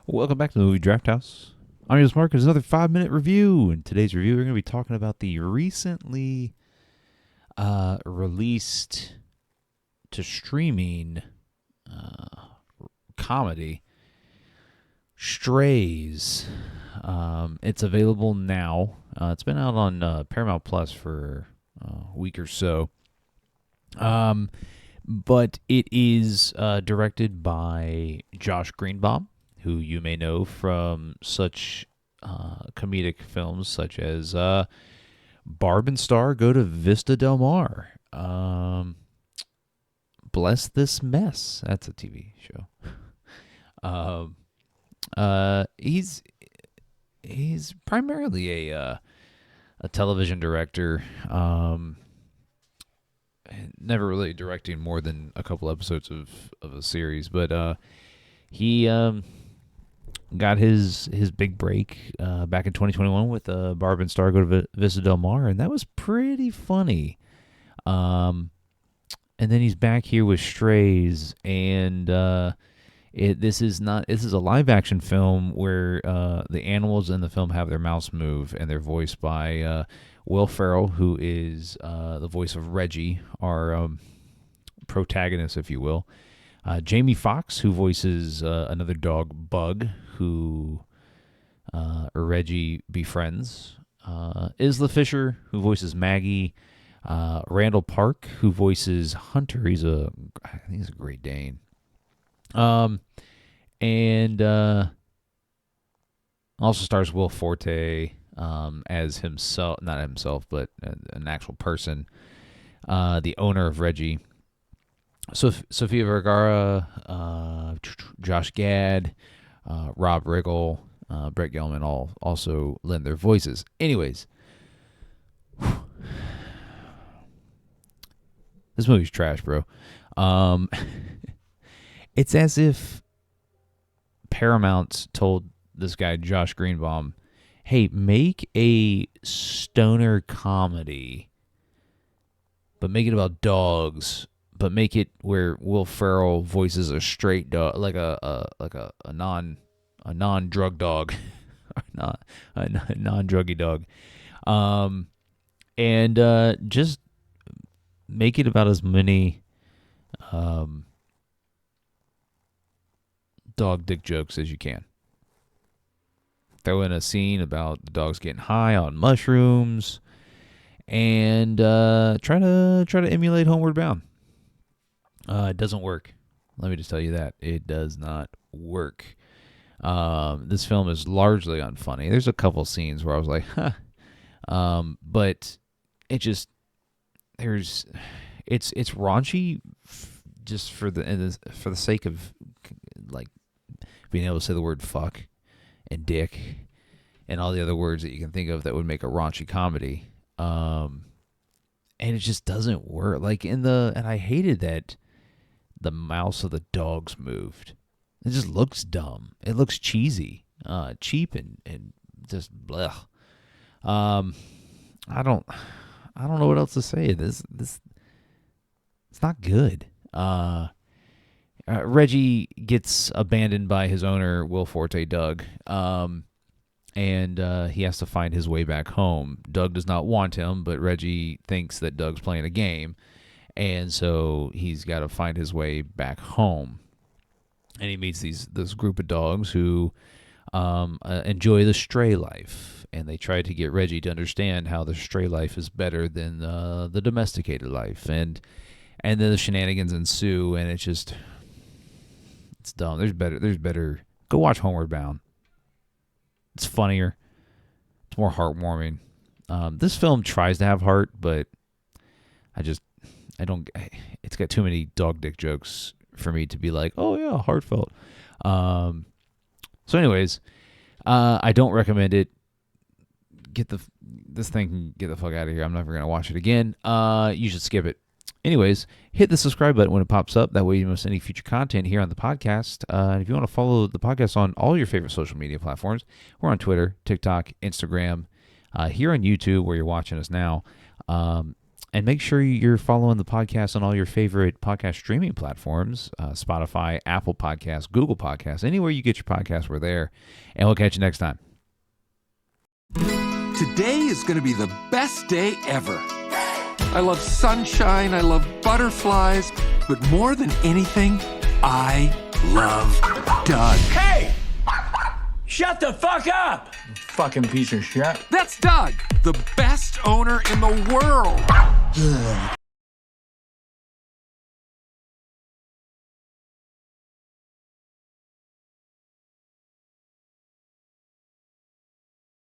Welcome back to the Movie Draft House. I'm your host, Mark. It's another 5-minute review. In today's review, we're going to be talking about the recently released to streaming comedy, Strays. It's available now. It's been out on Paramount Plus for a week or so. But it is directed by Josh Greenbaum, who you may know from such comedic films such as Barb and Star Go to Vista Del Mar. Bless This Mess. That's a TV show. He's primarily a television director. Never really directing more than a couple episodes of a series, but he got his big break back in 2021 with Barb and Star Go to Vista Del Mar, and that was pretty funny. And then he's back here with Strays, and this is a live action film where the animals in the film have their mouths move, and they're voiced by Will Ferrell, who is the voice of Reggie, our protagonist, if you will. Jamie Foxx, who voices another dog, Bug, who Reggie befriends. Isla Fisher, who voices Maggie. Randall Park, who voices Hunter. I think he's a Great Dane. And also stars Will Forte as himself, not himself, but an actual person, the owner of Reggie. Sofia Vergara, Josh Gad, Rob Riggle, Brett Gelman all also lend their voices. Anyways, this movie's trash, bro. It's as if Paramount told this guy, Josh Greenbaum, hey, make a stoner comedy, but make it about dogs, but make it where Will Ferrell voices a straight dog, like a non-drug dog, not a non-druggy dog, and just make it about as many dog dick jokes as you can. Throw in a scene about the dogs getting high on mushrooms, and try to emulate Homeward Bound. It doesn't work. Let me just tell you that it does not work. This film is largely unfunny. There's a couple scenes where I was like, huh, but it's raunchy just for the sake of like being able to say the word fuck and dick and all the other words that you can think of that would make a raunchy comedy. And it just doesn't work. And I hated that the mouths of the dogs moved. It just looks dumb. It looks cheesy, cheap, and just blech. I don't know what else to say. This it's not good. Reggie gets abandoned by his owner, Will Forte, Doug, and he has to find his way back home. Doug does not want him, but Reggie thinks that Doug's playing a game, and so he's got to find his way back home. And he meets this group of dogs who enjoy the stray life, and they try to get Reggie to understand how the stray life is better than the domesticated life, and then the shenanigans ensue, and it's dumb. There's better. Go watch Homeward Bound. It's funnier. It's more heartwarming. This film tries to have heart, but I don't. It's got too many dog dick jokes for me to be like, oh yeah, heartfelt. So anyways, I don't recommend it. This thing can get the fuck out of here. I'm never gonna watch it again. You should skip it. Anyways, hit the subscribe button when it pops up. That way you don't miss any future content here on the podcast. And if you want to follow the podcast on all your favorite social media platforms, we're on Twitter, TikTok, Instagram, here on YouTube where you're watching us now. And make sure you're following the podcast on all your favorite podcast streaming platforms, Spotify, Apple Podcasts, Google Podcasts, anywhere you get your podcasts, we're there. And we'll catch you next time. Today is going to be the best day ever. I love sunshine, I love butterflies, but more than anything, I love Doug. Hey! Shut the fuck up! Fucking piece of shit. That's Doug, the best owner in the world.